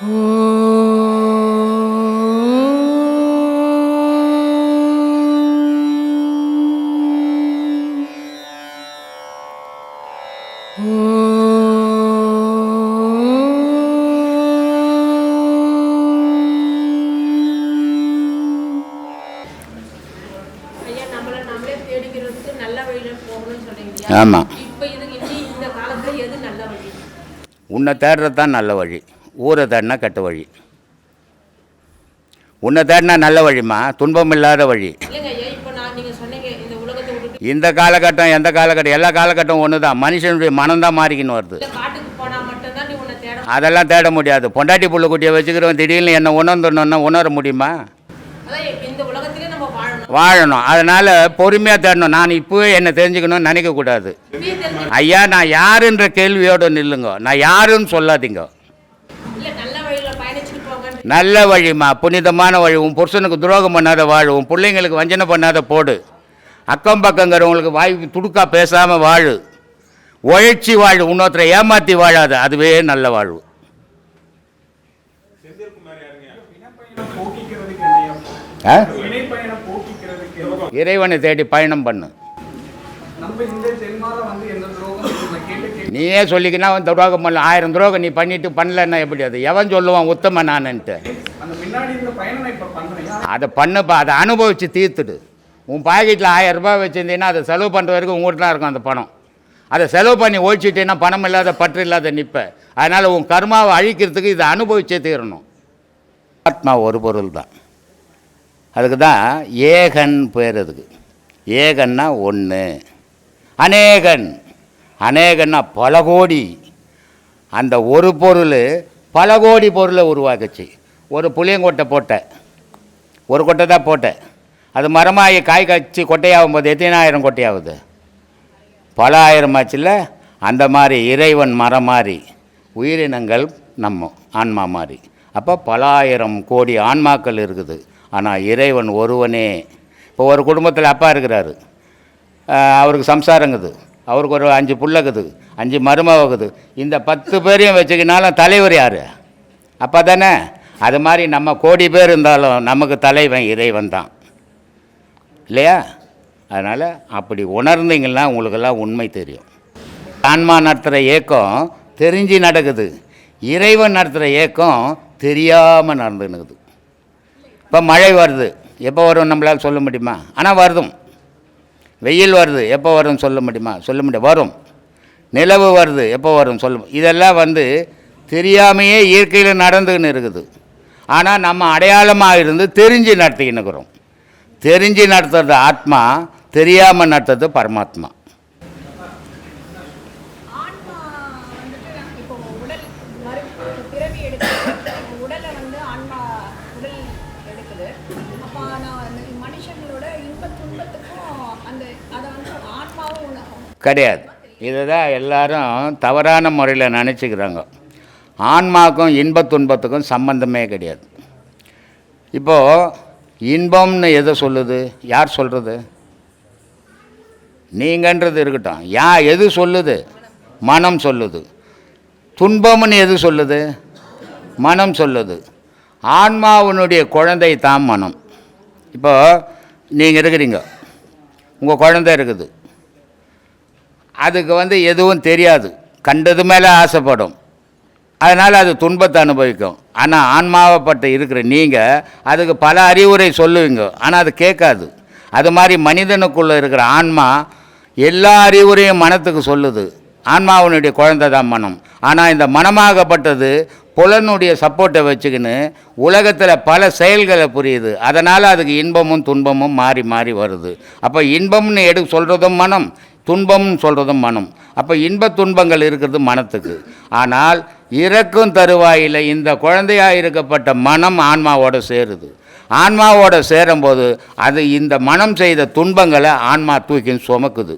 ஆமாம், உன்னை தேடுறது தான் நல்ல வழி. ஊரை தேடினா கெட்ட வழி. உன்னை தேடினா நல்ல வழிமா, துன்பம் இல்லாத வழி. இந்த காலகட்டம் எந்த காலகட்டம், எல்லா காலகட்டம் ஒன்று தான். மனுஷனுடைய மனம்தான் மாறிக்கின்னு வருது. அதெல்லாம் தேட முடியாது. பொண்டாட்டி புள்ள குட்டியை வச்சுக்கிறவன் திடீர்னு என்ன உணர்ந்துடணுன்னா உணர முடியுமா? வாழணும். அதனால் பொறுமையாக தேடணும். நான் இப்போவே என்னை தெரிஞ்சுக்கணும்னு நினைக்கக்கூடாது. ஐயா, நான் யாருன்ற கேள்வியோடு நில்லுங்க. நான் யாருன்னு சொல்லாதீங்க. நல்ல வழிமா, புனிதமான வழி. உன் புருஷனுக்கு துரோகம் பண்ணாத வாழு. உன் பிள்ளைங்களுக்கு வஞ்சனை பண்ணாத போடு. அக்கம் பக்கங்கிறவங்களுக்கு வாய் துடுக்கா பேசாமல் வாழு. உழைச்சி வாழு. இன்னொருத்தரை ஏமாற்றி வாழாது. அதுவே நல்ல வாழ்வு. இறைவனை தேடி பயணம் பண்ணு. நீயே சொல்லிக்கினா துரோகம் பண்ணல. 1000 துரோகம் நீ பண்ணிட்டு பண்ணலன்னா எப்படி? அது எவன் சொல்லுவான் உத்தம நானுன்ட்டு? அதை பண்ணுப்பா. அதை அனுபவித்து தீர்த்துடு. உன் பாக்கெட்டில் 1000 ரூபாய் வச்சுருந்தீங்கன்னா அதை செலவு பண்ணுற வரைக்கும் உங்கள்கிட்ட தான் இருக்கும் அந்த பணம். அதை செலவு பண்ணி ஒழிச்சிட்டேன்னா பணம் இல்லாத பற்று இல்லாத நிற்ப. அதனால் உன் கர்மாவை அழிக்கிறதுக்கு இதை அனுபவிச்சே தீரணும். ஆத்மா ஒரு பொருள் தான். அதுக்கு தான் ஏகன் பேர். அதுக்கு ஏகன்னா ஒன்று, அநேகன். அநேகன்னா பல கோடி. அந்த ஒரு பொருள் பல கோடி பொருளை உருவாக்குச்சு. ஒரு புளியங்கொட்டை போட்டேன், ஒரு கொட்டை தான் போட்டேன். அது மரமாகி காய் காய்ச்சி கொட்டையாகும் போது எத்தனை ஆயிரம் கொட்டையாகுது? பல ஆயிரம் ஆச்சுல்ல. அந்த மாதிரி இறைவன் மரம் மாதிரி, உயிரினங்கள் நம்ம ஆன்மா மாதிரி. அப்போ பல ஆயிரம் கோடி ஆன்மாக்கள் இருக்குது. ஆனால் இறைவன் ஒருவனே. இப்போ ஒரு குடும்பத்தில் அப்பா இருக்கிறாரு, அவருக்கு சம்சாரங்குது, அவருக்கு ஒரு 5 புள்ளக்குது, 5 மருமகுது. இந்த 10 பேரையும் வச்சுக்கினாலும் தலைவர் யார்? அப்பா தானே. அது மாதிரி நம்ம கோடி பேர் இருந்தாலும் நமக்கு தலைவன் இறைவன் தான், இல்லையா? அதனால் அப்படி உணர்ந்தீங்கன்னா உங்களுக்கெல்லாம் உண்மை தெரியும். ஆன்மா நடத்துகிற இயக்கம் தெரிஞ்சு நடக்குது. இறைவன் நடத்துகிற இயக்கம் தெரியாமல் நடந்துனுக்குது. இப்போ மழை வருது, எப்போ வரும் நம்மளால் சொல்ல முடியுமா? ஆனால் வருதும். வெயில் வருது, எப்போ வரும்னு சொல்ல முடியுமா? சொல்ல முடியாது, வரும். நிலவு வருது, எப்போ வரும் சொல்ல. இதெல்லாம் தெரியாமையே இயற்கையில் நடந்துன்னு இருக்குது. ஆனால் நம்ம அடையாளமாக இருந்து தெரிஞ்சு நடத்திக்கின்னு இருக்கிறோம். தெரிஞ்சு நடத்துறது ஆத்மா, தெரியாமல் நடத்துறது பரமாத்மா. கிடையாது. இதை தான் எல்லாரும் தவறான முறையில் நினச்சிக்கிறாங்க. ஆன்மாவுக்கும் இன்ப துன்பத்துக்கும் சம்பந்தமே கிடையாது. இப்போது இன்பம்னு எதை சொல்லுது? யார் சொல்கிறது? நீங்கன்றது இருக்கட்டும். எது சொல்லுது? மனம் சொல்லுது. துன்பம்னு எது சொல்லுது? மனம் சொல்லுது. ஆன்மாவினுடைய குழந்தை தான் மனம். இப்போது நீங்கள் இருக்கிறீங்க, உங்கள் குழந்தை இருக்குது. அதுக்கு எதுவும் தெரியாது, கண்டது மேலே ஆசைப்படும். அதனால் அது துன்பத்தை அனுபவிக்கும். ஆனால் ஆன்மாவைப்பட்டு இருக்கிற நீங்கள் அதுக்கு பல அறிவுரை சொல்லுவீங்க, ஆனால் அது கேட்காது. அது மாதிரி மனிதனுக்குள்ளே இருக்கிற ஆன்மா எல்லா அறிவுரையும் மனத்துக்கு சொல்லுது. ஆன்மாவினுடைய குழந்தை தான் மனம். ஆனால் இந்த மனமாகப்பட்டது புலனுடைய சப்போர்ட்டை வச்சுக்கின்னு உலகத்தில் பல செயல்களை புரியுது. அதனால் அதுக்கு இன்பமும் துன்பமும் மாறி மாறி வருது. அப்போ இன்பம்னு சொல்கிறதும் மனம், துன்பம்னு சொல்கிறதும் மனம். அப்போ இன்ப துன்பங்கள் இருக்கிறது மனத்துக்கு. ஆனால் இறக்கும் தருவாயில் இந்த குழந்தையாக இருக்கப்பட்ட மனம் ஆன்மாவோடு சேருது. ஆன்மாவோடு சேரும்போது அது இந்த மனம் செய்த துன்பங்களை ஆன்மா தூக்கின்னு சுமக்குது.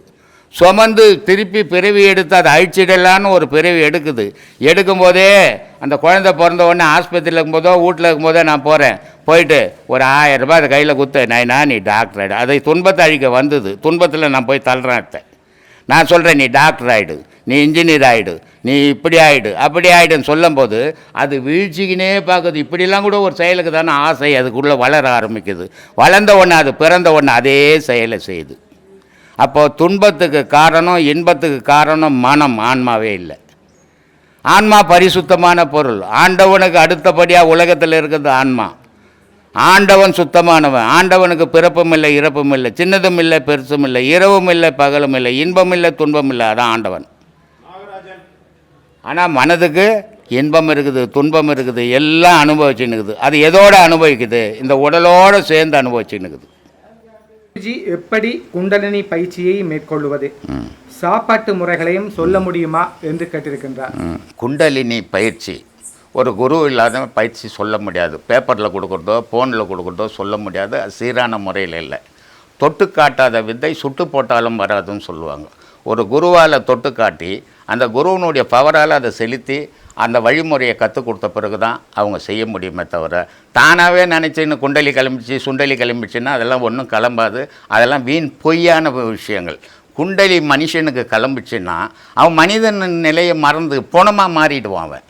சுமந்து திருப்பி பிறவி எடுத்து அதை அழிச்சிடலான்னு ஒரு பிறவி எடுக்குது. எடுக்கும்போதே அந்த குழந்தை பிறந்த உடனே ஆஸ்பத்திரியில் இருக்கும்போதோ வீட்டில் இருக்கும்போதோ நான் போகிறேன், போயிட்டு ஒரு 1000 ரூபாய் அதை கையில் குத்து, நீ டாக்டர் ஆகிடு. அதை துன்பத்தை அழிக்க வந்தது. துன்பத்தில் நான் போய் தள்ளுறேன். நான் சொல்கிறேன், நீ டாக்டர் ஆகிடு. நீ இன்ஜினியர் ஆகிடு, நீ இப்படி ஆகிடு அப்படி ஆகிடுன்னு சொல்லும்போது அது வீழ்ச்சிக்கினே பார்க்குது. இப்படிலாம் கூட ஒரு செயலுக்கு தானே ஆசை அதுக்குள்ளே வளர ஆரம்பிக்குது. வளர்ந்த ஒன்று அது பிறந்த ஒன்று அதே செயலை செய்யுது. அப்போது துன்பத்துக்கு காரணம் இன்பத்துக்கு காரணம் மனம், ஆன்மாவே இல்லை. ஆன்மா பரிசுத்தமான பொருள். ஆண்டவனுக்கு அடுத்தபடியாக உலகத்தில் இருக்கிறது ஆன்மா. ஆண்டவன் சுத்தமானவன். ஆண்டவனுக்கு பிறப்பும் இல்லை இறப்பும் இல்லை, சின்னதும் இல்லை பெருசும் இல்லை, இரவும் இல்லை பகலும் இல்லை, இன்பம் இல்லை துன்பம் இல்லை. அதான் ஆண்டவன். ஆனால் மனதுக்கு இன்பம் இருக்குது, துன்பம் இருக்குது, எல்லாம் அனுபவிச்சுன்னுக்குது. அது எதோடு அனுபவிக்குது? இந்த உடலோடு சேர்ந்து அனுபவிச்சுன்னுக்குது. எப்படி குண்டலினி பயிற்சியை மேற்கொள்வது, சாப்பாட்டு முறைகளையும் சொல்ல முடியுமா என்று கேட்டிருக்கின்றார். குண்டலினி பயிற்சி ஒரு குரு இல்லாத பயிற்சி சொல்ல முடியாது. பேப்பரில் கொடுக்குறதோ ஃபோனில் கொடுக்குறதோ சொல்ல முடியாது. அது சீரான முறையில் இல்லை. தொட்டு காட்டாத வித்தை சுட்டு போட்டாலும் வராதுன்னு சொல்லுவாங்க. ஒரு குருவால் தொட்டு காட்டி அந்த குருவனுடைய பவரால் அதை செலுத்தி அந்த வழிமுறையை கற்றுக் கொடுத்த பிறகு தான் அவங்க செய்ய முடியுமே தவிர, தானாகவே நினச்சின்னு குண்டலி கிளம்பிச்சு சுண்டலி கிளம்பிச்சுன்னா அதெல்லாம் ஒன்றும் கிளம்பாது. அதெல்லாம் வீண் பொய்யான விஷயங்கள். குண்டலி மனுஷனுக்கு கிளம்பிச்சுன்னா அவன் மனிதன் நிலையை மறந்து பொணமாக மாறிடுவான். அவன்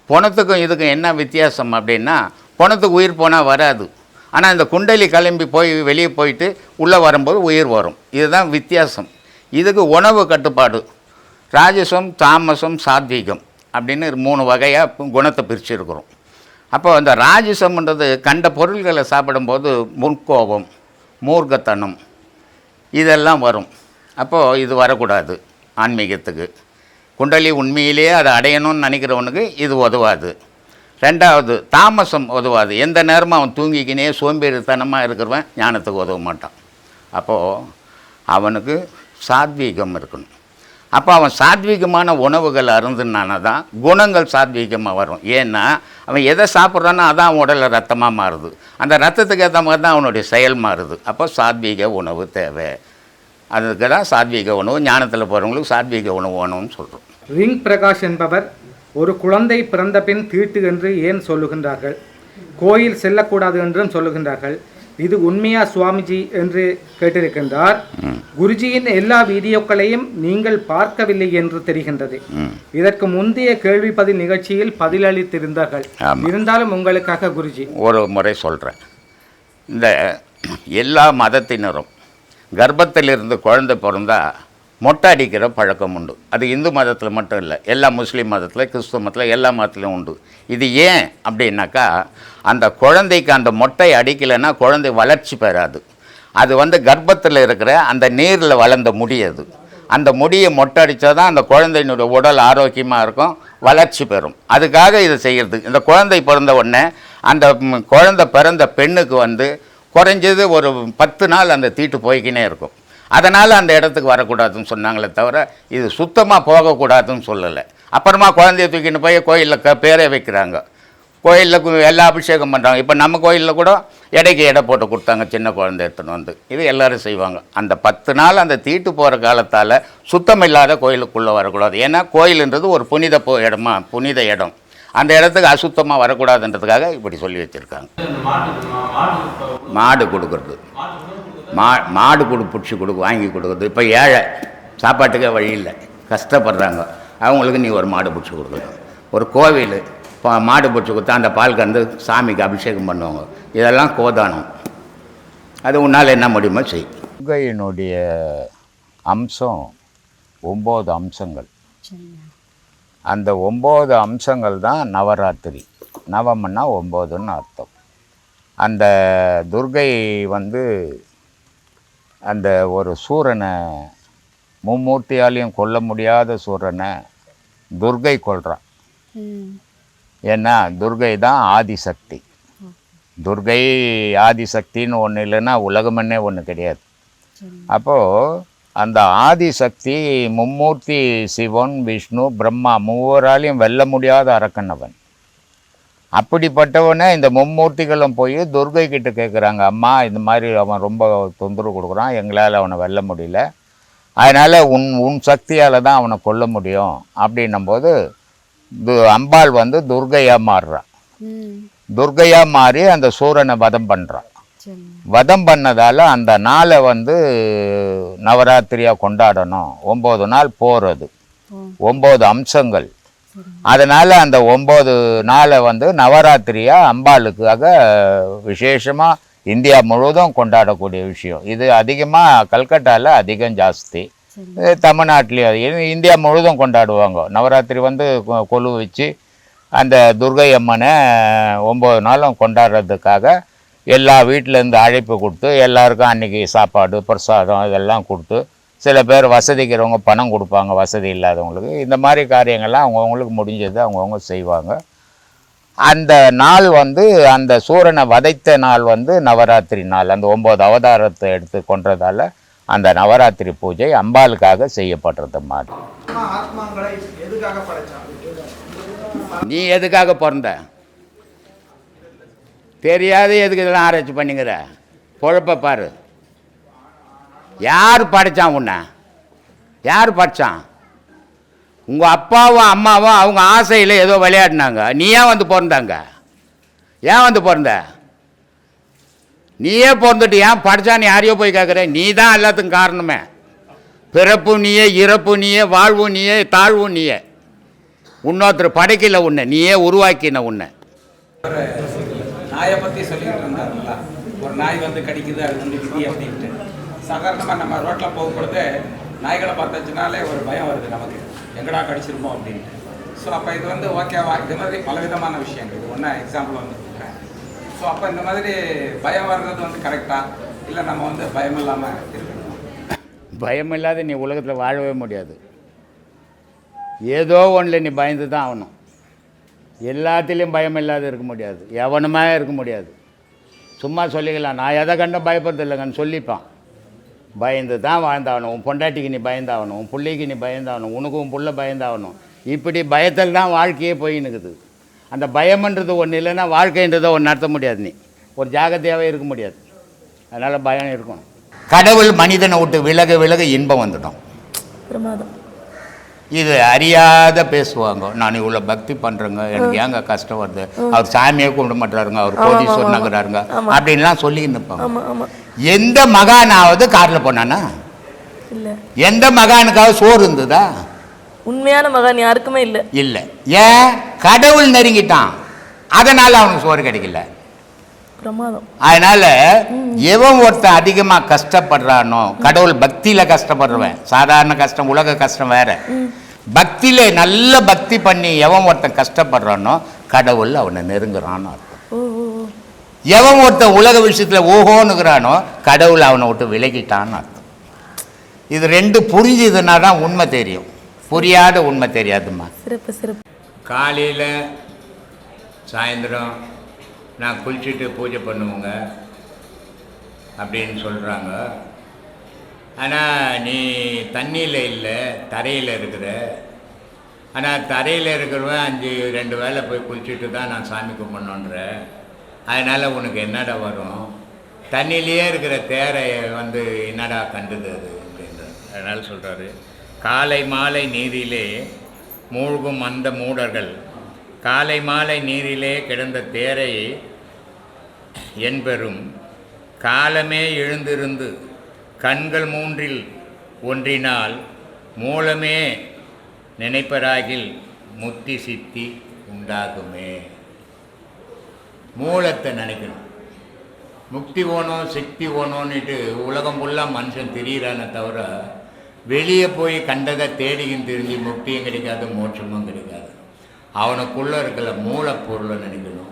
பொணத்துக்கும் இதுக்கும் என்ன வித்தியாசம் அப்படின்னா, பொணத்துக்கு உயிர் போனால் வராது. ஆனால் இந்த குண்டலி கிளம்பி போய் வெளியே போயிட்டு உள்ளே வரும்போது உயிர் வரும். இதுதான் வித்தியாசம். இதுக்கு உணவு கட்டுப்பாடு, ராஜசம் தாமசம் சாத்வீகம் அப்படின்னு 3 வகையாக குணத்தை பிரிச்சுருக்கிறோம். அப்போ அந்த ராஜசம்ன்றது கண்ட பொருள்களை சாப்பிடும்போது முன்கோபம், மூர்க்கத்தனம் இதெல்லாம் வரும். அப்போது இது வரக்கூடாது ஆன்மீகத்துக்கு. குண்டலி உண்மையிலேயே அதை அடையணும்னு நினைக்கிறவனுக்கு இது உதவாது. 2வது தாமசம் உதவாது. எந்த நேரமும் அவன் தூங்கிக்கினே சோம்பேறித்தனமாக இருக்கிறவன் ஞானத்துக்கு உதவ மாட்டான். அப்போது அவனுக்கு சாத்வீகம் இருக்கணும். அப்போ அவன் சாத்வீகமான உணவுகள் அருந்துனான தான் குணங்கள் சாத்வீகமாக வரும். ஏன்னா அவன் எதை சாப்பிட்றானோ அதான் அவன் உடலில் ரத்தமாக மாறுது. அந்த ரத்தத்துக்கு ஏற்ற மாதிரி தான் அவனுடைய செயல் மாறுது. அப்போ சாத்வீக உணவு தேவை. அதுக்கு தான் சாத்வீக உணவு. ஞானத்தில் போகிறவங்களுக்கு சாத்வீக உணவு வேணும்னு சொல்கிறோம். ரிங் பிரகாஷ் என்பவர் ஒரு குழந்தை பிறந்த பின் தீட்டு என்று ஏன் சொல்லுகின்றார்கள்? கோயில் செல்லக்கூடாது என்றும் சொல்லுகின்றார்கள். இது உண்மையா சுவாமிஜி என்று கேட்டிருக்கின்றார். குருஜியின் எல்லா வீடியோக்களையும் நீங்கள் பார்க்கவில்லை என்று தெரிகின்றது. இதற்கு முந்தைய கேள்வி பதில் நிகழ்ச்சியில் பதிலளித்திருந்தார்கள். இருந்தாலும் உங்களுக்காக குருஜி ஒரு முறை சொல்கிறேன். இந்த எல்லா மதத்தினரும் கர்ப்பத்திலிருந்து குழந்தை பிறந்தா மொட்டை அடிக்கிற பழக்கம் உண்டு. அது இந்து மதத்தில் மட்டும் இல்லை, எல்லா முஸ்லீம் மதத்தில், கிறிஸ்துவ மதத்தில், எல்லா மதத்துலையும் உண்டு. இது ஏன் அப்படின்னாக்கா, அந்த குழந்தைக்கு அந்த மொட்டை அடிக்கலைன்னா குழந்தை வளர்ச்சி பெறாது. அது கர்ப்பத்தில் இருக்கிற அந்த நீரில் வளர்ந்த முடி. அது அந்த முடியை மொட்டை அடித்தா தான் அந்த குழந்தையினுடைய உடல் ஆரோக்கியமாக இருக்கும், வளர்ச்சி பெறும். அதுக்காக இதை செய்கிறது. இந்த குழந்தை பிறந்த உடனே அந்த குழந்தை பிறந்த பெண்ணுக்கு குறைஞ்சது ஒரு 10 நாள் அந்த தீட்டு போய்க்கினே இருக்கும். அதனால் அந்த இடத்துக்கு வரக்கூடாதுன்னு சொன்னாங்களே தவிர இது சுத்தமாக போகக்கூடாதுன்னு சொல்லலை. அப்புறமா குழந்தைய தூக்கின்னு போய் கோயிலில் பேரே வைக்கிறாங்க. கோயிலில் எல்லா அபிஷேகம் பண்ணுறாங்க. இப்போ நம்ம கோயிலில் கூட எடைக்கு எடை போட்டு கொடுத்தாங்க சின்ன குழந்தை எடுத்துன்னு இது எல்லோரும் செய்வாங்க. அந்த 10 நாள் அந்த தீட்டு போகிற காலத்தால் சுத்தம் இல்லாத கோயிலுக்குள்ளே வரக்கூடாது. ஏன்னா கோயிலுன்றது ஒரு புனித இடம். அந்த இடத்துக்கு அசுத்தமாக வரக்கூடாதுன்றதுக்காக இப்படி சொல்லி வச்சுருக்காங்க. மாடு கொடுக்குறது, மாடு பிடிச்சி வாங்கி கொடுக்குறது. இப்போ ஏழை சாப்பாட்டுக்கே வழி இல்லை, கஷ்டப்படுறாங்க. அவங்களுக்கு நீ ஒரு மாடு பிடிச்சி கொடுக்கணும். ஒரு கோவில் மாடு பிடிச்சி கொடுத்தா அந்த பால் கந்து சாமிக்கு அபிஷேகம் பண்ணுவாங்க. இதெல்லாம் கோதானம். அது உன்னால் என்ன முடியுமோ செய். துர்க்கையினுடைய அம்சம் 9 அம்சங்கள். அந்த 9 அம்சங்கள் தான் நவராத்திரி. நவம்னா 9ன்னு அர்த்தம். அந்த துர்க்கை அந்த ஒரு சூரனை, மும்மூர்த்தியாலையும் கொல்ல முடியாத சூரனை துர்க்கை கொல்றான். ஏன்னா துர்க்கை தான் ஆதிசக்தி. துர்க்கை ஆதிசக்தின்னு ஒன்று இல்லைன்னா உலகமன்னே ஒன்று கிடையாது. அப்போது அந்த ஆதிசக்தி மும்மூர்த்தி சிவன், விஷ்ணு, பிரம்மா 3வராலையும் வெல்ல முடியாத அரக்கனவன். அப்படிப்பட்டவனே இந்த மும்மூர்த்திகளும் போய் துர்க்கை கிட்ட கேட்குறாங்க, அம்மா இந்த மாதிரி அவன் ரொம்ப தொந்தரவு கொடுக்குறான், எங்களால் அவனை வெல்ல முடியல, அதனால் உன் சக்தியால் தான் அவனை கொல்ல முடியும் அப்படின்னும்போது அம்பாள் துர்க்கையாக மாறுறான். துர்க்கையாக மாறி அந்த சூரனை வதம் பண்ணுறான். வதம் பண்ணதால் அந்த நாளை நவராத்திரியாக கொண்டாடணும். 9 நாள் போகிறது. 9 அம்சங்கள். அதனால் அந்த 9 நாளை வந்து நவராத்திரியாக அம்பாளுக்காக விசேஷமாக இந்தியா முழுவதும் கொண்டாடக்கூடிய விஷயம். இது அதிகமாக கல்கட்டாவில் அதிகம் ஜாஸ்தி, தமிழ்நாட்டிலையும் இந்தியா முழுவதும் கொண்டாடுவாங்க. நவராத்திரி வந்து கொலு வச்சு அந்த துர்கை அம்மனை 9 நாளும் கொண்டாடுறதுக்காக எல்லா வீட்டிலேருந்து அழைப்பு கொடுத்து எல்லாருக்கும் அன்றைக்கி சாப்பாடு பிரசாதம் இதெல்லாம் கொடுத்து, சில பேர் வசதிக்கிறவங்க பணம் கொடுப்பாங்க, வசதி இல்லாதவங்களுக்கு. இந்த மாதிரி காரியங்கள்லாம் அவங்கவுங்களுக்கு முடிஞ்சது அவங்கவுங்க செய்வாங்க. அந்த நாள் வந்து அந்த சூரனை வதைத்த நாள் வந்து நவராத்திரி நாள். அந்த 9 அவதாரத்தை எடுத்து கொன்றதால அந்த நவராத்திரி பூஜை அம்பாளுக்காக செய்யப்படுறது மாதிரி. நீ எதுக்காக பிறந்த தெரியாது, எதுக்கு இதெல்லாம் ஆராய்ச்சி பண்ணிங்கிற? பொழப்ப பாரு. யார் படைத்தான் உன்னை? யார் படைத்தான்? உங்கள் அப்பாவும் அம்மாவும் அவங்க ஆசையில் ஏதோ விளையாடினாங்க. நீ ஏன் வந்து பிறந்தாங்க? ஏன் வந்து பிறந்த? நீயே பிறந்துட்டு ஏன் படைச்சான்னு யாரையோ போய் கேட்குற? நீ தான் எல்லாத்துக்கும் காரணமே. பிறப்பு நீயே, இறப்பு நீயே, வாழ்வு நீயே, தாழ்வு நீயே. இன்னொருத்தர் படைக்கல உன்னை, நீயே உருவாக்கின உன்னை. நாயை பற்றி சொல்லிக்கிட்டு இருந்தாருங்களா, ஒரு நாய் வந்து கடிக்குது, அது வந்து விதி அப்படின்ட்டு. சாதாரணமாக நம்ம ரோட்டில் போகும்பொழுது நாய்களை பார்த்தாச்சுனாலே ஒரு பயம் வருது நமக்கு, எங்கடா கடிச்சிருமோ அப்படின்ட்டு. ஸோ அப்போ இது வந்து ஓகேவா? இது மாதிரி பலவிதமான விஷயங்கள், இது ஒன்றா எக்ஸாம்பிள் வந்து கொடுக்குறேன். ஸோ அப்போ இந்த மாதிரி பயம் வர்றது வந்து கரெக்டாக, இல்லை நம்ம வந்து பயம் இல்லாமல் இருக்கணும்? பயம் இல்லாத நீ உலகத்தில் வாழவே முடியாது. ஏதோ ஒன்றில் நீ பயந்து தான் ஆகணும். எல்லாத்துலேயும் பயம் இல்லாத இருக்க முடியாது, எவனுமே இருக்க முடியாது. சும்மா சொல்லிக்கலாம், நான் எதை கண்டும் பயப்படுறது இல்லைங்கன்னு சொல்லிப்பான். பயந்து தான் வாழ்ந்தாகணும். உன் பொண்டாட்டிக்கு நீ பயந்தாகணும், உன் பிள்ளைக்கு நீ பயந்தாகணும், உனக்கு உன் புள்ள பயந்தாகணும். இப்படி பயத்தில் தான் வாழ்க்கையே போயின்னுக்குது. அந்த பயம்ன்றது ஒன்று இல்லைன்னா வாழ்க்கைன்றதை ஒன்று நடத்த முடியாது. நீ ஒரு ஜாகிரதையாகவே இருக்க முடியாது. அதனால் பயம் இருக்கணும். கடவுள் மனிதனை விட்டு விலக விலக இன்பம் வந்துடும். பிரமாதம். இது அறியாத பேசுவாங்க, நான் இவ்வளோ பக்தி பண்ணுறேங்க, எனக்கு ஏங்க கஷ்டம் வருது, அவர் சாமியே கும்பிட மாட்டாருங்க, அவர் கோடீஸ்வரன் நகராருங்க அப்படின்லாம் சொல்லி நிற்பாங்க. எந்த மகானாவது காரில் போனானா? இல்லை. எந்த மகானுக்காவது சோறு இருந்ததா? உண்மையான மகான் யாருக்குமே இல்லை. இல்லை. ஏன்? கடவுள் நெருங்கிட்டான், அதனால் அவனுக்கு சோறு கிடைக்கல. பிரமாதம். அதனால எவன் ஒருத்தன் அதிகமாக கஷ்டப்படுறானோ, கடவுள் பக்தியில் கஷ்டப்படுறவன், சாதாரண கஷ்டம் உலக கஷ்டம் வேற. பக்தியில நல்ல பக்தி பண்ணி எவன் ஒருத்தன் கஷ்டப்படுறானோ கடவுள் அவனை நெருங்குறான்னு அர்த்தம். எவன் ஒருத்தன் உலக விஷயத்தில் ஓஹோனுங்கிறானோ கடவுள் அவனை விட்டு விலகிட்டான்னு அர்த்தம். இது ரெண்டு புரிஞ்சுதுன்னா தான் உண்மை தெரியும், புரியாத உண்மை தெரியாதுமா. சிறப்பு சிறப்பு. காலையில் சாயந்தரம் நான் குளிச்சுட்டு பூஜை பண்ணுவோங்க அப்படின்னு சொல்கிறாங்க. ஆனால் நீ தண்ணியில் இல்லை, தரையில் இருக்கிற. ஆனால் தரையில் இருக்கிறவன் 2 வேளை போய் குளிச்சுட்டு தான் நான் சாமி கும்பிடணுன்ற. அதனால் உனக்கு என்னடா வரும்? தண்ணியிலேயே இருக்கிற தேரை வந்து என்னடா கண்டுது அது அப்படின்றார். அதனால் சொல்கிறாரு, காலை மாலை நீரிலே மூழ்கும் அந்த மூடர்கள் காலை மாலை நீரிலே கிடந்த தேரை என்பெரும் காலமே எழுந்திருந்து கண்கள் 3இல் ஒன்றினால் மூலமே நினைப்பராகில் முத்தி சித்தி உண்டாகுமே. மூலத்தை நினைக்கணும். முக்தி ஓணும் சக்தி ஓணும்னுட்டு உலகம் ஃபுல்லாக மனுஷன் திரியிறானே தவிர வெளியே போய் கண்டதை தேடியும் தெரிஞ்சு முக்தியும் கிடைக்காது, மோட்சமும் கிடைக்காது. அவனுக்குள்ளே இருக்கிற மூலப்பொருளை நினைக்கணும்.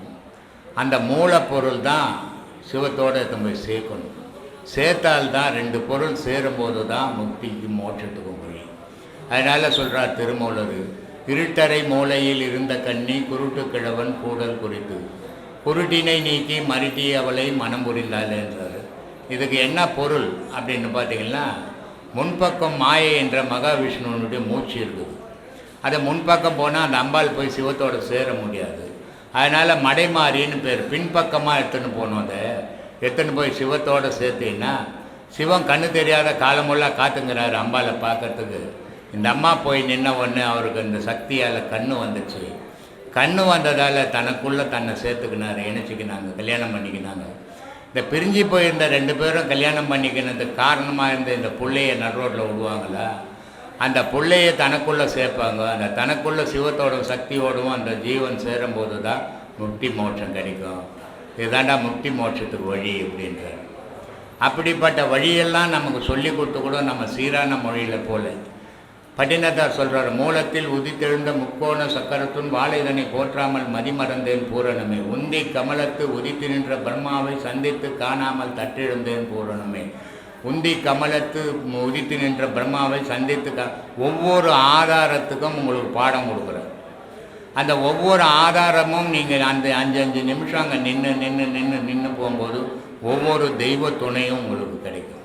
அந்த மூலப்பொருள் தான் சிவத்தோடு போய் சேர்க்கணும். சேர்த்தால்தான் 2 பொருள் சேரும்போது தான் முக்திக்கும் மோட்சத்துக்கும் முடியும். அதனால் சொல்கிறார் திருமூலர், இருட்டறை மூலையில் இருந்த கண்ணி குருட்டு கிழவன் கூடல் குறித்து குருட்டினை நீக்கி மருட்டி அவளை மனம் புரிந்தாள்ன்றார். இதுக்கு என்ன பொருள் அப்படின்னு பார்த்தீங்கன்னா, முன்பக்கம் மாயை என்ற மகாவிஷ்ணுவனுடைய மூச்சு இருக்குது. அதை முன்பக்கம் போனால் அந்த அம்பாள் போய் சிவத்தோடு சேர முடியாது. அதனால் மடைமாறின்னு பேர். பின்பக்கமாக எடுத்துன்னு போனோம். அதை எடுத்துன்னு போய் சிவத்தோடு சேர்த்தீங்கன்னா சிவன் கண்ணு தெரியாத காலமெல்லாம் காத்துங்கிறாரு அம்பாளை பார்க்கறதுக்கு. இந்த அம்மா போய் நின்ன உடனே அவருக்கு இந்த சக்தியால் கண்ணு வந்துச்சு. கண்ணு வந்ததால் தனக்குள்ளே தன்னை சேர்த்துக்கினார், இணைச்சிக்கினாங்க, கல்யாணம் பண்ணிக்கினாங்க. இந்த பிரிஞ்சு போயிருந்த 2 பேரும் கல்யாணம் பண்ணிக்கினதுக்கு காரணமாக இருந்த இந்த பிள்ளைய நடுரோட்டில் விடுவாங்களா? அந்த பிள்ளையை தனக்குள்ளே சேர்ப்பாங்க. அந்த தனக்குள்ள சிவத்தோட சக்தியோடும் அந்த ஜீவன் சேரும்போது தான் முக்தி மோட்சம் கிடைக்கும். இதுதாண்டா முக்தி மோட்சத்துக்கு வழி அப்படின்றார். அப்படிப்பட்ட வழியெல்லாம் நமக்கு சொல்லி கொடுத்து கூட நம்ம சீரான மொழியில் போல பட்டினத்தார் சொல்கிறார், மூலத்தில் உதித்தெழுந்த முக்கோண சக்கரத்துன் வாழைதனை போற்றாமல் மதிமறந்தேன் பூரணமே, உந்தி கமலத்து உதித்து நின்ற பிரம்மாவை சந்தித்து காணாமல் தட்டெழுந்தேன் பூரணமே. உந்தி கமலத்து உதித்து நின்ற பிரம்மாவை சந்தித்து ஒவ்வொரு ஆதாரத்துக்கும் உங்களுக்கு பாடம் கொடுக்குறார். அந்த ஒவ்வொரு ஆதாரமும் நீங்கள் அந்த 5 நிமிஷம் அங்கே நின்று போகும்போது ஒவ்வொரு தெய்வ துணையும் உங்களுக்கு கிடைக்கும்.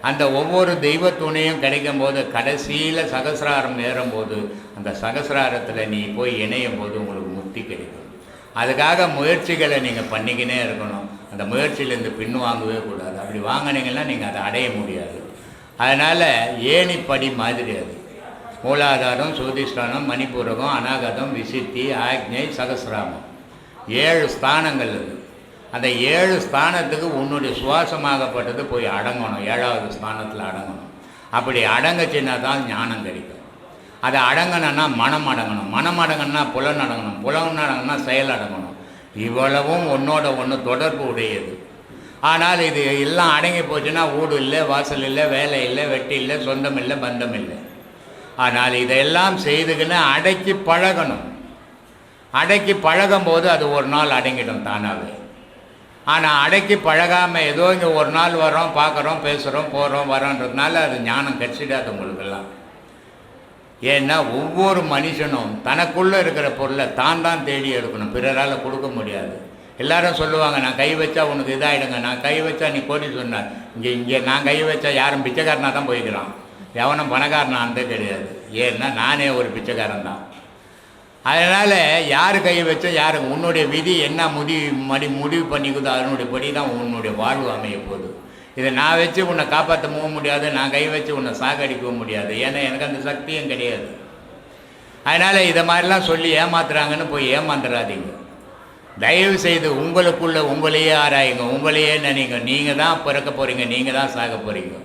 அந்த ஒவ்வொரு தெய்வ துணையும் கிடைக்கும் போது கடைசியில் சகசிராரம் ஏறும்போது அந்த சகசிராரத்தில் நீ போய் இணையும் போது உங்களுக்கு முக்தி கிடைக்கும். அதுக்காக முயற்சிகளை நீங்கள் பண்ணிக்கினே இருக்கணும். அந்த முயற்சியிலேருந்து பின்வாங்கவே கூடாது. அப்படி வாங்கினீங்கன்னா நீங்கள் அதை அடைய முடியாது. அதனால் ஏணிப்படி மாதிரி அது மூலாதாரம், சுதிஷ்டானம், மணிப்பூரகம், அநாகதம், விசித்தி, ஆக்ஞை, சகசிராமம் 7 ஸ்தானங்கள் இருக்குது. அந்த 7 ஸ்தானத்துக்கு உன்னுடைய சுவாசமாகப்பட்டது போய் அடங்கணும். 7வது ஸ்தானத்தில் அடங்கணும். அப்படி அடங்கச்சின்னா தான் ஞானம் கிடைக்கும். அதை அடங்கணும்னா மனம் அடங்கணும். மனம் அடங்கணும்னா புலன் அடங்கணும். புலன் அடங்கணும்னா செயல் அடங்கணும். இவ்வளவும் ஒன்றோட ஒன்று தொடர்பு உடையது. ஆனால் இது எல்லாம் அடங்கி போச்சுன்னா வீடு இல்லை, வாசல் இல்லை, வேலை இல்லை, வெட்டி இல்லை, சொந்தம் இல்லை, பந்தம் இல்லை. ஆனால் இதெல்லாம் செய்துக்கின்னு அடக்கி பழகணும். அடக்கி பழகும் போது அது ஒரு நாள் அடங்கிடும் தானாகவே. ஆனால் அடக்கி பழகாமல் ஏதோ இங்கே ஒரு நாள் வரோம், பார்க்குறோம், பேசுகிறோம், போகிறோம், வரோன்றதுனால அது ஞானம் கிடைச்சிடாது உங்களுக்கெல்லாம். ஏன்னா ஒவ்வொரு மனுஷனும் தனக்குள்ளே இருக்கிற பொருளை தான் தேடி எடுக்கணும். பிறரால் கொடுக்க முடியாது. எல்லாரும் சொல்லுவாங்க, நான் கை வச்சா உனக்கு இதாகிடுங்க, நான் கை வச்சா நீ கோடி சொன்னார். இங்கே நான் கை வச்சா யாரும் பிச்சைக்காரனாக தான் போய்க்கிறான். எவனும் பணக்காரனானதே கிடையாது. ஏன்னா நானே ஒரு பிச்சைக்காரன் தான். அதனால் யார் கை வச்சா யாருக்கு உன்னுடைய விதி என்ன முடிவு பண்ணிக்குதோ அதனுடைய படி தான் உன்னுடைய வாழ்வு அமைய போகுது. இதை நான் வச்சு உன்னை காப்பாற்றவும் முடியாது, நான் கை வச்சு உன்னை சாகடிக்கவும் முடியாது. ஏன்னா எனக்கு அந்த சக்தியும் கிடையாது. அதனால் இதை மாதிரிலாம் சொல்லி ஏமாத்துறாங்கன்னு போய் ஏமாந்துடாதீங்க. தயவு செய்து உங்களுக்குள்ளே உங்களையே ஆராயுங்க, உங்களையே நினைங்க. நீங்கள் தான் பிறக்க போகிறீங்க, நீங்கள் தான் சாக போகிறீங்க.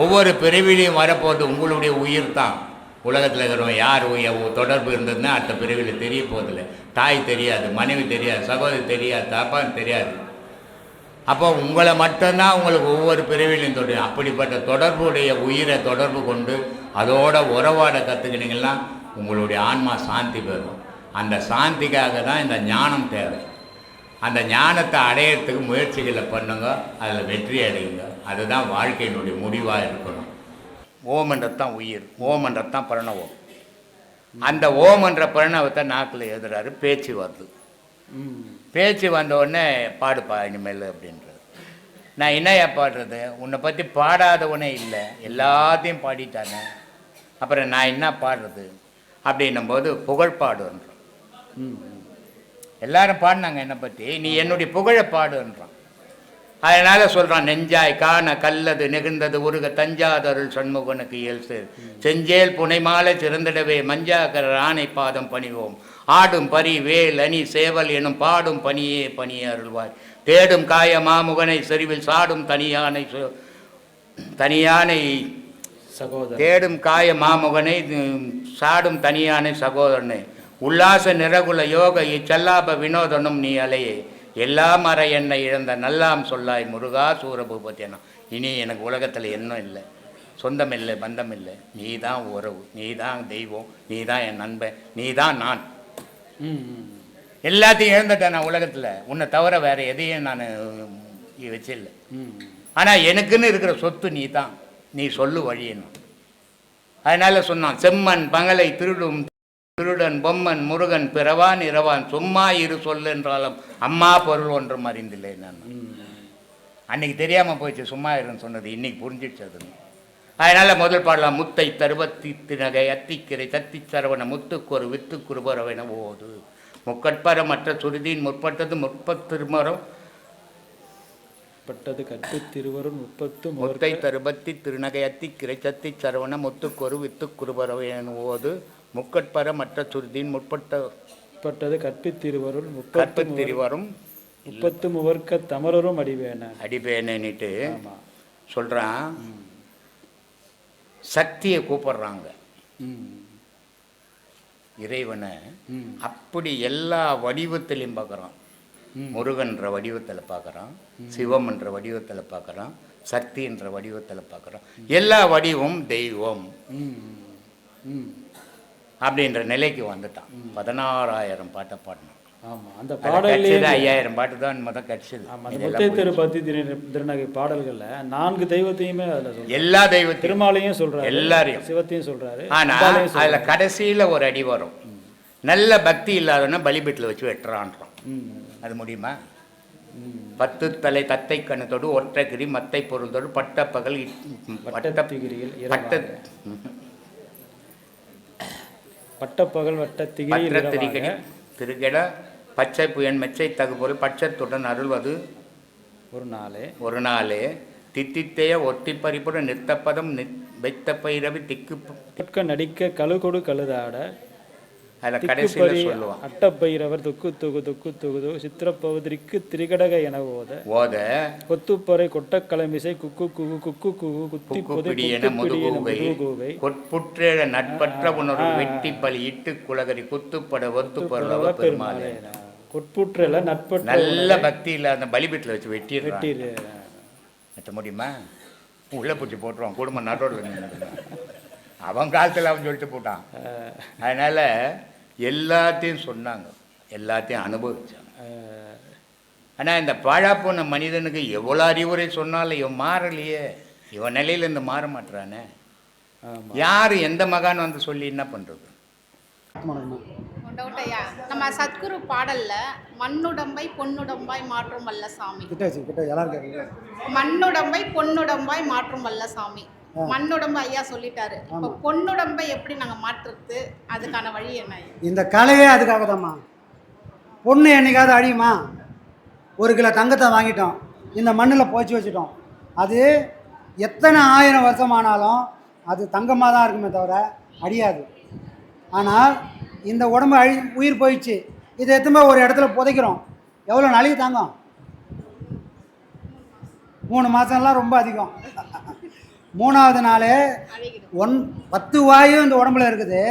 ஒவ்வொரு பிறவிலையும் வரப்போது உங்களுடைய உயிர் தான். உலகத்தில் இருக்கிறவங்க யார் தொடர்பு இருந்ததுன்னா அடுத்த பிறவியில் தெரிய போதில்லை. தாய் தெரியாது, மனைவி தெரியாது, சகோதரி தெரியாது, தாப்பான்னு தெரியாது. அப்போ உங்களை மட்டும்தான் உங்களுக்கு ஒவ்வொரு பிறவிலையும் தொடரும். அப்படிப்பட்ட தொடர்புடைய உயிரை தொடர்பு கொண்டு அதோட உறவாட கற்றுக்கினீங்கன்னா உங்களுடைய ஆன்மா சாந்தி பெறும். அந்த சாந்திக்காக தான் இந்த ஞானம் தேவை. அந்த ஞானத்தை அடையிறதுக்கு முயற்சிகளை பண்ணுங்க, அதில் வெற்றி அடையுங்க. அதுதான் வாழ்க்கையினுடைய முடிவாக இருக்கணும். ஓமன்றதான் உயிர், ஓமன்றதான் பிரணவம். அந்த ஓமன்ற பிரணவத்தை நாக்கில் எழுதுறாரு, பேச்சு வருது. பேச்சு வந்த உடனே பாடுப்பா இனிமேல் அப்படின்றது. நான் என்னையா பாடுறது? உன்னை பற்றி பாடாதவனே இல்லை, எல்லாத்தையும் பாடிட்டானே, அப்புறம் நான் என்ன பாடுறது அப்படின்னும் போது புகழ் பாடுன்றான். எல்லாரும் பாடினாங்க என்னை பற்றி, நீ என்னுடைய புகழை பாடுன்றான். அதனால் சொல்கிறான், நெஞ்சாய் காண கல்லது நெகிழ்ந்தது உருக தஞ்சாதருள் சண்முகனுக்கு இயல் சேர் செஞ்சேல் புனைமாலை சிறந்திடவே மஞ்சாக்கர ஆணை பாதம் பணிவோம் ஆடும் பரி வேல் அணி சேவல் எனும் பாடும் பணியே பணியே அருள்வாய் தேடும் காய மாமுகனை செறிவில் சாடும் தனியானை சகோதரன் தேடும் காய மாமுகனை சாடும் தனியானை சகோதரனை உல்லாச நிரகுல யோக இச்சல்லாப வினோதனும் நீ அலையே எல்லாம் அற என்னை இழந்த நல்லாம் சொல்லாய் முருகா சூரபூபத்தியனா. இனி எனக்கு உலகத்தில் இன்னும் இல்லை, சொந்தம் இல்லை, பந்தம் இல்லை. நீ தான் உறவு, நீ தான் தெய்வம், நீ தான் என் நண்பன், நீ தான் நான். எல்லாத்தையும் இழந்துட்டேன் நான் உலகத்தில். உன்னை தவிர வேற எதையும் நான் வச்சில்லை. ஆனால் எனக்குன்னு இருக்கிற சொத்து நீ தான். நீ சொல்லு வழியணும். அதனால சொன்னான், செம்மன் பகலை திருடும் திருடன் பொம்மன் முருகன் பிறவான் இரவான் சும்மா இரு சொல்லு என்றாலும் அம்மா பொருள் ஒன்றும் அறிந்தில்லை. நான் அன்னைக்கு தெரியாமல் போயிடுச்சு சும்மா இருன்னு சொன்னது, இன்னைக்கு புரிஞ்சிடுச்சு அது. அதனால் முதல் பாடலாம், முத்தை தருவத்தி தினகை அத்திக்கிரை தத்தி சரவண முத்துக்கு ஒரு வித்து குருபரவென ஓது முக்கட்பர மற்ற சுருதியின் முற்பட்டது முற்பத்திருமரம் பட்டது கட்டு திருவரும் முத்தை தருபத்தி திருநகை அத்திக்கிரை தத்தி சரவண முத்துக்கு ஒரு வித்து குருபரவென ஓது முக்கட்பர மற்ற சுருதியின் முற்பட்டது கற்பித்திருவரும் கற்பித்திருவரும் 33 தமரரும் அடிபேனன்னுட்டு சொல்கிறான். சக்தியை கூப்பிடுறாங்க. ம். இறைவனை ம். அப்படி எல்லா வடிவத்திலையும் பார்க்குறான். முருகன்ற வடிவத்தில் பார்க்குறான், சிவம்ன்ற வடிவத்தில் பார்க்குறான், சக்தின்ற வடிவத்தில் பார்க்குறான். எல்லா வடிவம் தெய்வம் ம். ம். அப்படின்ற நிலைக்கு வந்துட்டான். 16,000 பாட்டை பாடினான். ஆமாம், அந்த அது பாடல்லே கிடைச்சது 5,000 பாட்டு தான் மொதல் கிடைச்சது. ஆமாம், அந்த முத்தை திருப்பதி திருநகை பாடல்களில் 4 தெய்வத்தையுமே அதில் சொல்றாரு. எல்லா தெய்வத்தையும், திருமாலையும் சொல்றாரு, எல்லாரையும், சிவத்தையும் சொல்றாரு. ஆனால் அதில் கடைசியில் ஒரு அடி வரும். நல்ல பக்தி இல்லாதவன பலிபீட்டில் வச்சு வெட்டுறான்றான். அது முடியுமா? 10 தலை தத்தை கணத்தோடு ஒற்றைகிரி மத்தை பொருந்தோடு பட்ட பகல் வட்டத்திகிரியில் பட்டப்பகல் வட்டத்திகிரி திருகெட பச்சை புயன் மெச்சை தகுபொருள் பட்சத்துடன் அருள்வது ஒரு நாளே தித்தித்தைய ஒத்தி பறிப்புட நிறுத்தப்பதம் வைத்த பயிரவி திக்கு நடிக்க கழுகொடு கழுதாட அதில் கடைசியில் சொல்லுவான். அட்டப்பைரவர் துக்கு துகு துக்கு துகுது சித்திரப்பகுதிக்கு திரிகடக என ஓத கொத்துப்பறை கொட்டக்கலமிசை குக்கு குகு குக்கு குகு குத்தி பொதியன முதுகூகை கொட்புற்றேழ நட்பற்ற உணர்வு வெட்டி பலி இட்டு குலகரி குத்துப்பட ஒத்து பொருளவ பெருமாளே. கொட்புற்றல நட்பற்ற நல்ல பக்தி இல்லாத பலிபீட்டில் வச்சு வெட்டிடுறான். வெட்ட முடியுமா? உள்ள பூச்சி போட்டுருவான். குடும்பம் நட்டோடு அவன் காலத்தில் அவன் சொல்லிட்டு போட்டான். அதனால் எல்லாத்தையும் சொன்னாங்க, எல்லாத்தையும் அனுபவிச்சாங்க. ஆனால் இந்த பாழா போன மனிதனுக்கு எவ்வளோ அறிவுரை சொன்னாலும் இவன் மாறலையே, இவன் நிலையிலேருந்து மாற மாட்டுறானே. யார் எந்த மகான் வந்து சொல்லி என்ன பண்ணுறது? நம்ம சத்குரு பாடல்ல மண்ணுடம்பை பொன்னுடம்பாய் மாற்றும் வல்ல சாமி, மண்ணுடம்பை பொன்னுடம்பாய் மாற்றும் வல்ல சாமி. மண்ணுடம்பு ஐயா சொல்லிட்டாரு. இப்போ பொன்னுடம்பை எப்படி நாங்கள் மாற்றுறது, அதுக்கான வழி என்ன? இந்த கலையே அதுக்காக தான்மா. பொண்ணு என்னைக்காவது அழியுமா? 1 கிலோ தங்கத்தை வாங்கிட்டோம், இந்த மண்ணில் போச்சு வச்சுட்டோம். அது எத்தனை 1000 வருஷமானாலும் அது தங்கமாக தான் இருக்குமே தவிர அழியாது. ஆனால் இந்த உடம்பு உயிர் போயிடுச்சு, இதை எத்தனை ஒரு இடத்துல புதைக்கிறோம். எவ்வளோ நாளைக்கு தாங்கும்? 3 மாதம்லாம் ரொம்ப அதிகம். 3ஆவது நாள் 10 வாயு இந்த உடம்புல இருக்குது,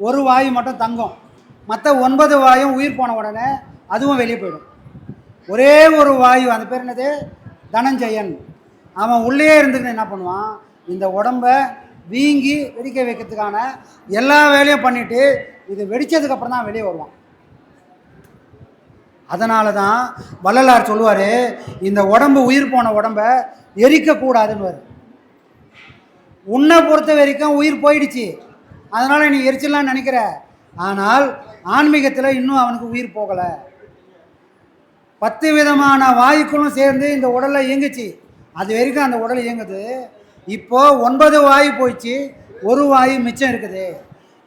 1 வாயு மட்டும் தங்கும். மற்ற 9 வாயும் உயிர் போன உடனே அதுவும் வெளியே போயிடும். ஒரே ஒரு வாயு, அந்த பேர் என்னது, தனஞ்சயன். அவன் உள்ளே இருந்துக்கின்னு என்ன பண்ணுவான், இந்த உடம்பை வீங்கி வெடிக்க வைக்கிறதுக்கான எல்லா வேலையும் பண்ணிவிட்டு இது வெடித்ததுக்கப்புறம் தான் வெளியே வருவான். அதனால தான் வள்ளலார் சொல்லுவார், இந்த உடம்பு உயிர் போன உடம்பை எரிக்கக்கூடாதுன்னு. உன்னை பொறுத்த வரைக்கும் உயிர் போயிடுச்சு, அதனால் நீ எரிச்சிடலான்னு நினைக்கிற. ஆனால் ஆன்மீகத்தில் இன்னும் அவனுக்கு உயிர் போகலை. 10 விதமான வாயுக்களும் சேர்ந்து இந்த உடலில் இயங்குச்சு, அது வரைக்கும் அந்த உடல் இயங்குது. இப்போது 9 வாயு போயிடுச்சு, 1 வாயு மிச்சம் இருக்குது.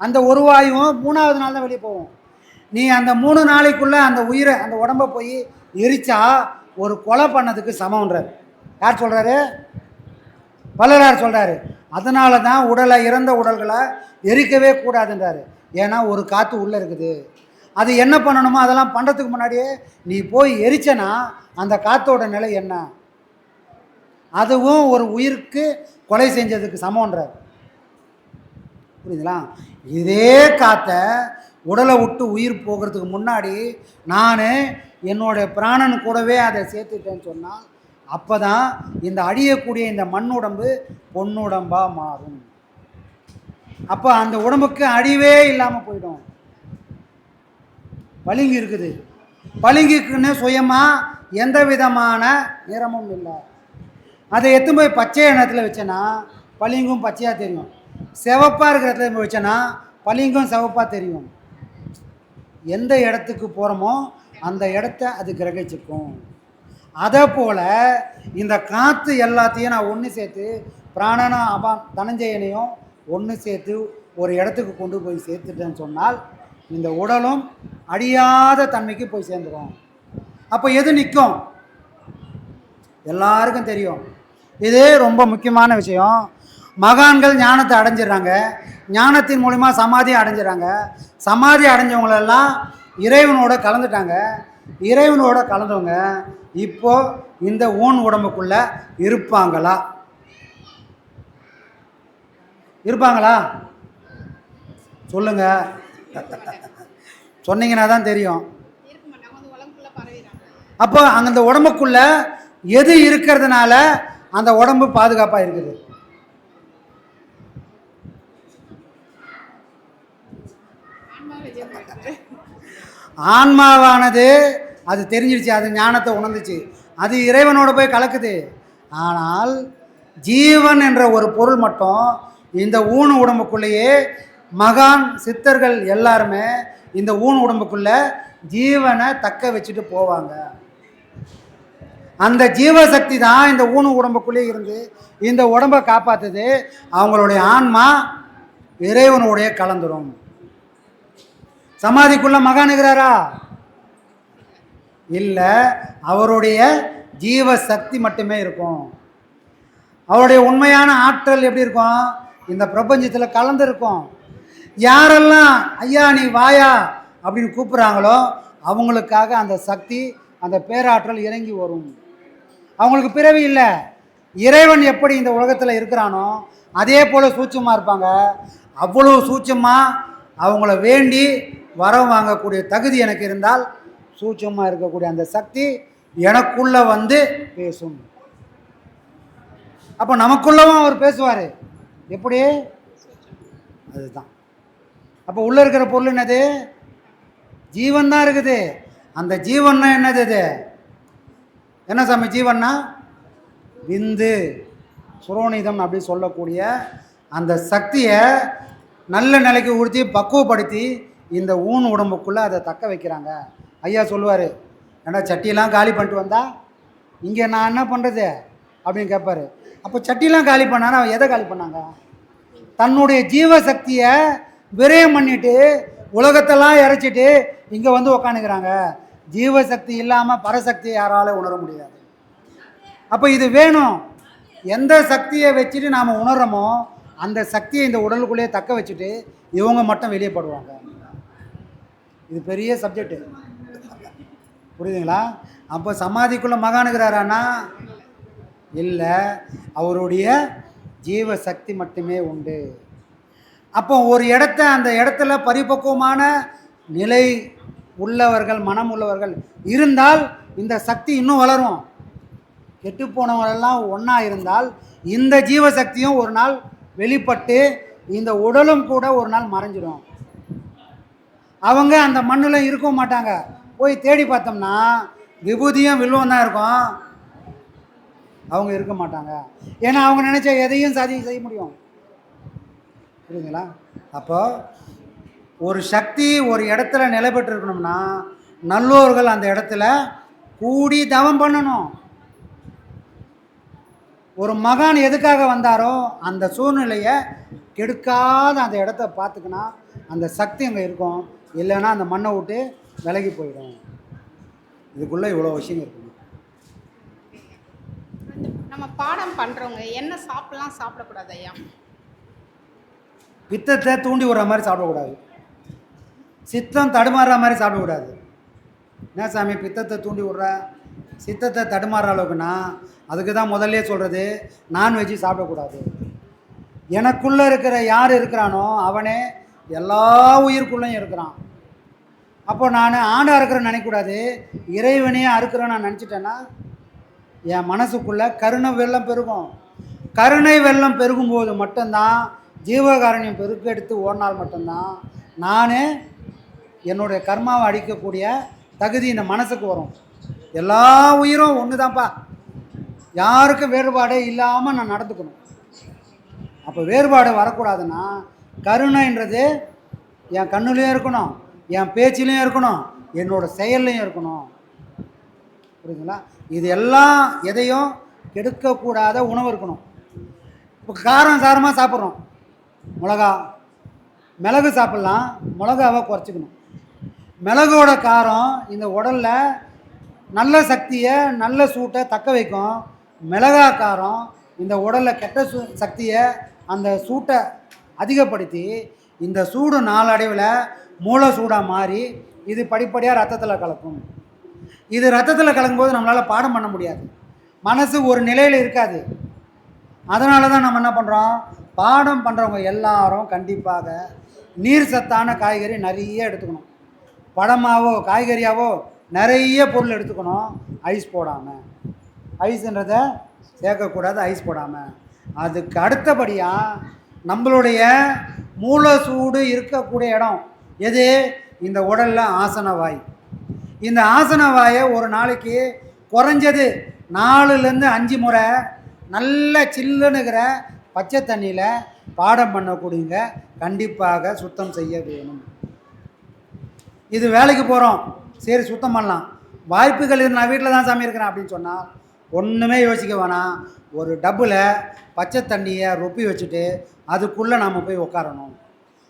அந்த 1 வாயுவும் 3ஆவது நாள் தான் வெளியே போகும். நீ அந்த 3 நாளைக்குள்ளே அந்த உயிரை, அந்த உடம்பை போய் எரிச்சா ஒரு கொலை பண்ணதுக்கு சமம்ன்றார். யார் சொல்கிறாரு? வள்ளலார் சொல்கிறாரு. அதனால தான் உடலை, இறந்த உடல்களை எரிக்கவே கூடாதுன்றாரு. ஏன்னா ஒரு காற்று உள்ளே இருக்குது, அது என்ன பண்ணணுமோ அதெல்லாம் பண்ணுறதுக்கு முன்னாடியே நீ போய் எரிச்சனா அந்த காற்றோட நிலை என்ன, அதுவும் ஒரு உயிருக்கு கொலை செஞ்சதுக்கு சமம்ன்றார். புரியுதுங்களா? இதே காற்றை உடலை விட்டு உயிர் போகிறதுக்கு முன்னாடி நான் என்னோட பிராணன் கூடவே அதை சேர்த்துட்டேன்னு சொன்னால் அப்போ தான் இந்த அழியக்கூடிய இந்த மண்ணுடம்பு பொன்னுடம்பாக மாறும். அப்போ அந்த உடம்புக்கு அழிவே இல்லாமல் போயிடும். பளிங்கு இருக்குது, பளிங்குக்குன்னு சுயமாக எந்த விதமான நிறமும் இல்லை. அதை எடுத்து போய் பச்சை எண்ணத்தில் வச்சேன்னா பளிங்கும் பச்சையாக தெரியும், சிவப்பாக இருக்கிற இடத்துல போய் வச்சேன்னா பளிங்கும் சிவப்பாக தெரியும். எந்த இடத்துக்கு போகிறோமோ அந்த இடத்த அது கிரகிச்சுக்கும். அதை போல் இந்த காற்று எல்லாத்தையும் நான் ஒன்று சேர்த்து பிராணனும் தனஞ்சயனையும் ஒன்று சேர்த்து ஒரு இடத்துக்கு கொண்டு போய் சேர்த்துட்டேன்னு சொன்னால் இந்த உடலும் அழியாத தன்மைக்கு போய் சேர்ந்துடும். அப்போ எது நிற்கும்? எல்லாருக்கும் தெரியும். இது ரொம்ப முக்கியமான விஷயம். மகான்கள் ஞானத்தை அடைஞ்சிடுறாங்க, ஞானத்தின் மூலிமா சமாதி அடைஞ்சிடறாங்க. சமாதி அடைஞ்சவங்களெல்லாம் இறைவனோட கலந்துட்டாங்க. இறைவனோட கலந்தவங்க இப்போ இந்த ஊன் உடம்புக்குள்ளே இருப்பாங்களா? இருப்பாங்களா? சொல்லுங்க. சொன்னீங்கன்னா தான் தெரியும். இருக்க மாட்டாங்க, வந்து உலகக்குள்ள பரவிடுறாங்க. அப்போ அங்கே அந்த உடம்புக்குள்ள எது இருக்கிறதுனால அந்த உடம்பு பாதுகாப்பாக இருக்குது? ஆன்மாவானது அது தெரிஞ்சிருச்சு, அது ஞானத்தை உணர்ந்துச்சு, அது இறைவனோட போய் கலக்குது. ஆனால் ஜீவன் என்ற ஒரு பொருள் மட்டும் இந்த ஊன உடம்புக்குள்ளேயே, மகான் சித்தர்கள் எல்லாருமே இந்த ஊன உடம்புக்குள்ள ஜீவனை தக்க வச்சுட்டு போவாங்க. அந்த ஜீவசக்தி தான் இந்த ஊன உடம்புக்குள்ளே இருந்து இந்த உடம்பை காப்பாற்றுது. அவங்களுடைய ஆன்மா இறைவனுடைய கலந்துரும். சமாதிக்குள்ள மகான் இருக்கிறாரா? இல்லை, அவருடைய ஜீவசக்தி மட்டுமே இருக்கும். அவருடைய உண்மையான ஆற்றல் எப்படி இருக்கும்? இந்த பிரபஞ்சத்தில் கலந்துருக்கும். யாரெல்லாம் ஐயா நீ வாயா அப்படின்னு கூப்பிட்றாங்களோ அவங்களுக்காக அந்த சக்தி, அந்த பேராற்றல் இறங்கி வரும். அவங்களுக்கு பிறவி இல்லை. இறைவன் எப்படி இந்த உலகத்தில் இருக்கிறானோ அதே போல் சூட்சமாக இருப்பாங்க. அவ்வளோ சூட்சமாக அவங்கள வேண்டி வரம் வாங்கக்கூடிய தகுதி எனக்கு இருந்தால், சூட்சமாக இருக்கக்கூடிய அந்த சக்தி எனக்குள்ளே வந்து பேசும். அப்போ நமக்குள்ளவும் அவர் பேசுவார். எப்படி? அதுதான். அப்போ உள்ளே இருக்கிற பொருள் என்னது? ஜீவன் தான் இருக்குது. அந்த ஜீவன்னா என்னது? இது என்ன சாமி ஜீவன்னா? விந்து சுரோனிதம் அப்படி சொல்லக்கூடிய அந்த சக்தியை நல்ல நிலைக்கு ஊற்றி பக்குவப்படுத்தி இந்த ஊன் உடம்புக்குள்ளே அதை தக்க வைக்கிறாங்க. ஐயா சொல்லுவார், ஏன்னா சட்டியெல்லாம் காலி பண்ணிட்டு வந்தா இங்கே நான் என்ன பண்ணுறது அப்படின்னு கேட்பார். அப்போ சட்டியெல்லாம் காலி பண்ணானா எதை காலி பண்ணாங்க? தன்னுடைய ஜீவசக்தியை விரயம் பண்ணிட்டு உலகத்தெல்லாம் இறைச்சிட்டு இங்கே வந்து உக்காந்துக்கிறாங்க. ஜீவசக்தி இல்லாமல் பரசக்தியை யாராலும் உணர முடியாது. அப்போ இது வேணும். எந்த சக்தியை வச்சுட்டு நாம் உணர்றோமோ அந்த சக்தியை இந்த உடலுக்குள்ளேயே தக்க வச்சுட்டு இவங்க மட்டும் வெளியே படுவாங்க. இது பெரிய சப்ஜெக்டு, புரியுதுங்களா? அப்போ சமாதிக்குள்ளே மகானுகிறாரானா? இல்லை, அவருடைய ஜீவசக்தி மட்டுமே உண்டு. அப்போ ஒரு அந்த இடத்துல பரிபக்குவமான நிலை உள்ளவர்கள், மனம் உள்ளவர்கள் இருந்தால் இந்த சக்தி இன்னும் வளரும். கெட்டுப்போனவங்களெல்லாம் ஒன்றா இருந்தால் இந்த ஜீவசக்தியும் ஒரு நாள் வெளிப்பட்டு இந்த உடலும் கூட ஒரு நாள் மறைஞ்சிடும். அவங்க அந்த மண்ணில் இருக்க மாட்டாங்க. போய் தேடி பார்த்தோம்னா விபூதியும் வில்வம் தான் இருக்கும். அவங்க இருக்க மாட்டாங்க. ஏன்னா அவங்க நினச்ச எதையும் செய்ய முடியும். புரியுதுங்களா? அப்போ ஒரு சக்தி ஒரு இடத்துல நிலை பெற்று இருக்கணும்னா நல்லோர்கள் அந்த இடத்துல கூடி தவம் பண்ணணும். ஒரு மகான் எதுக்காக வந்தாரோ அந்த சூழ்நிலையை கெடுக்காத அந்த இடத்த பார்த்துக்கினா அந்த சக்தி அங்கே இருக்கும். இல்லைன்னா அந்த மண்ணை விட்டு விலகி போயிடும். இதுக்குள்ளே இவ்வளோ விஷயம் இருக்குங்க. நம்ம பாடம் பண்றவங்க என்ன சாப்பிடக்கூடாது ஐயா? பித்தத்தை தூண்டி விடுற மாதிரி சாப்பிடக்கூடாது. சித்தம் தடுமாறுற மாதிரி சாப்பிடக்கூடாது. என்ன சாமி பித்தத்தை தூண்டி விடுற, சித்தத்தை தடுமாறுற அளவுக்குன்னா அதுக்கு தான் முதல்ல சொல்கிறது நான்வெஜ்ஜு சாப்பிடக்கூடாது. எனக்குள்ளே இருக்கிற யார் இருக்கிறானோ அவனே எல்லா உயிருக்குள்ளேயும் இருக்கிறான். அப்போ நான் ஆடாக இருக்கிறேன்னு நினைக்கக்கூடாது. இறைவனையே அறுக்கிறேன்னு நான் நினச்சிட்டேன்னா என் மனசுக்குள்ளே கருணை வெள்ளம் பெருகும். கருணை வெள்ளம் பெருகும்போது மட்டும்தான், ஜீவகாரண்யம் பெருக்கெடுத்து ஓடினால் மட்டும்தான் நான் என்னுடைய கர்மாவை அடிக்கக்கூடிய தகுதி இந்த மனசுக்கு வரும். எல்லா உயிரும் ஒன்று தான்ப்பா, யாருக்கும் வேறுபாடே இல்லாமல் நான் நடந்துக்கணும். அப்போ வேறுபாடு வரக்கூடாதுன்னா கருணைன்றது என் கண்ணுலேயும் இருக்கணும், என் பேச்சிலையும் இருக்கணும், என்னோடய செயல்லையும் இருக்கணும். புரியுதுங்களா? இது எல்லாம் எதையும் கெடுக்கக்கூடாத உணவு இருக்கணும். இப்போ காரம் சாரமாக சாப்பிட்றோம், மிளகு சாப்பிட்லாம், மிளகாவை குறைச்சிக்கணும். மிளகோட காரம் இந்த உடலில் நல்ல சக்தியை, நல்ல சூட்டை தக்க வைக்கும். மிளகா காரம் இந்த உடலில் கெட்ட சக்தியை, அந்த சூட்டை அதிகப்படுத்தி இந்த சூடு நாளடைவில் மூளை சூடாக மாறி இது படிப்படியாக ரத்தத்தில் கலக்கும். இது ரத்தத்தில் கலக்கும்போது நம்மளால் பாடம் பண்ண முடியாது. மனசு ஒரு நிலையில் இருக்காது. அதனால தான் நம்ம என்ன பண்ணுறோம், பாடம் பண்ணுறவங்க எல்லாரும் கண்டிப்பாக நீர் சத்தான காய்கறி நிறைய எடுத்துக்கணும். பழமாவோ காய்கறியாவோ நிறைய பொருள் எடுத்துக்கணும். ஐஸ் போடாமல், ஐஸுன்றதை சேர்க்கக்கூடாது, ஐஸ் போடாமல். அதுக்கு அடுத்தபடியாக நம்மளுடைய மூல சூடு இருக்கக்கூடிய இடம் எது? இந்த உடலில் ஆசனவாய். இந்த ஆசனவாயை ஒரு நாளைக்கு குறைஞ்சது 4லேருந்து 5 முறை நல்ல சில்லுனுங்கிற பச்சை தண்ணியில் பாடம் பண்ணக்கூடியங்க கண்டிப்பாக சுத்தம் செய்ய வேணும். இது வேலைக்கு போகிறோம், சரி சுத்தம் பண்ணலாம், வாய்ப்புகள் இருந்து நான் வீட்டில் தான் சாமி இருக்கிறேன் அப்படின்னு சொன்னால் ஒன்றுமே யோசிக்க வேணாம். ஒரு டப்பில் பச்சை தண்ணியை ரொப்பி வச்சுட்டு அதுக்குள்ளே நாம் போய் உட்காரணும்.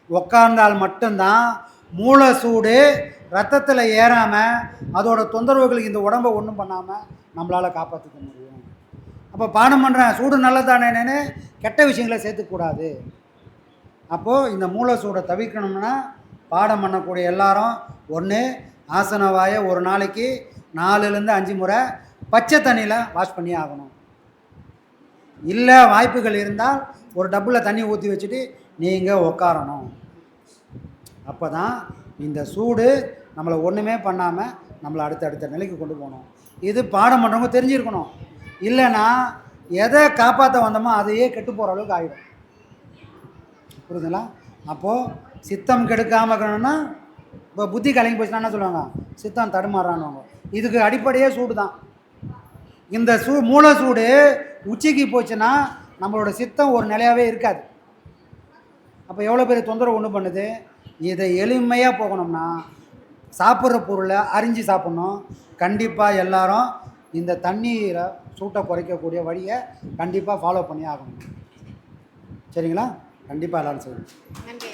உட்கார்ந்தால் மட்டும்தான் மூளை சூடு ரத்தத்தில் ஏறாமல் அதோட தொந்தரவுகளுக்கு இந்த உடம்பை ஒன்றும் பண்ணாமல் நம்மளால் காப்பாற்றிக்க முடியும். அப்போ பாடம் பண்ணுறேன் சூடு நல்லதானேன்னு கெட்ட விஷயங்களை சேர்த்துக்கூடாது. அப்போது இந்த மூளை சூடை தவிர்க்கணும்னா பாடம் பண்ணக்கூடிய எல்லாரும் ஒன்று ஆசனவாயை ஒரு நாளைக்கு 4லேருந்து 5 முறை பச்சை தண்ணியில் வாஷ் பண்ணி ஆகணும். இல்லை வாய்ப்புகள் இருந்தால் ஒரு டப்பில் தண்ணி ஊற்றி வச்சுட்டு நீங்கள் உட்காரணும். அப்போ தான் இந்த சூடு நம்மளை ஒன்றுமே பண்ணாமல் நம்மளை அடுத்த நிலைக்கு கொண்டு போகணும். இது பாடம் பண்ணுறவங்க தெரிஞ்சிருக்கணும். இல்லைன்னா எதை காப்பாற்ற வந்தோமோ அதையே கெட்டு போகிற அளவுக்கு ஆகிடும். புரியுதுங்களா? அப்போது சித்தம் கெடுக்காமல் இருக்கணும்னா இப்போ புத்தி கலங்கி போச்சுன்னா என்ன சொல்லுவாங்க? சித்தம் தடுமாறானுவாங்க. இதுக்கு அடிப்படையே சூடு தான். இந்த மூளை சூடு உச்சிக்கு போச்சுன்னா நம்மளோட சித்தம் ஒரு நிலையாகவே இருக்காது. அப்போ எவ்வளோ பெரிய தொந்தரவு ஒன்று பண்ணுது. இதை எளிமையாக போகணும்னா சாப்பிட்ற பொருளை அரிஞ்சு சாப்பிட்ணும். கண்டிப்பாக எல்லாரும் இந்த தண்ணீரை சூட்டை குறைக்கக்கூடிய வழியை கண்டிப்பாக ஃபாலோ பண்ணி ஆகணும். சரிங்களா? கண்டிப்பாக எல்லோரும் செய்யணும். நன்றி.